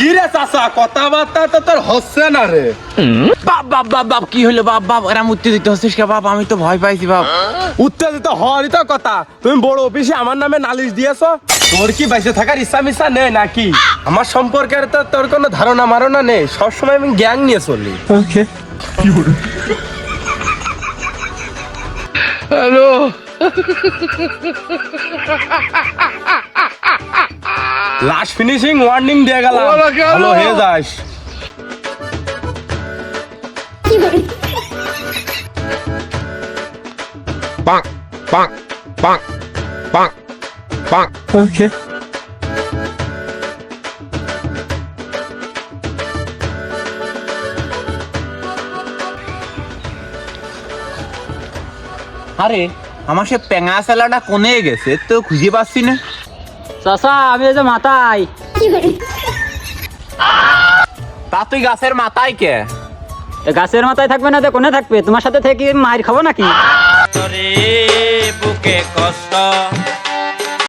কি রে চাচা কথাবার্তা তো তোর হচ্ছে না রে। বাপ বাপ বাপ বাপ কি হলো বাপ বাপ এরা উত্তেজিত হচ্ছিস কে বাপ? আমি তো ভয় পাইছি বাপ। উত্তেজিত হওয়ারই তো কথা। তুমি বড় অফিসে আমার নামে নালিশ দিয়েছো। তোর কি বাইসে থাকার ইচ্ছা মিচ্ছা নেই নাকি? আমার সম্পর্কের তো তোর কোনো ধারণা মারণা নেই। সবসময় আমি গ্যাং নিয়ে চলি। হ্যালো লাস্ট ফিনিশিং ওয়ার্নিং দিয়ে গেলাম, ভালো হয়ে যাস। Bonk, bonk, bonk, bonk, bonk. ওকে আরে আমার সে পেঙা চালাটা কোনে গেছে তো খুঁজে পাচ্ছি না। চাচা আমি এই যে মাথায়। তা তুই গাছের মাথায় কে? গাছের মাথায় থাকবে না তো কোনে থাকবে? তোমার সাথে থেকে মার খাবো নাকি? বুকে কষ্ট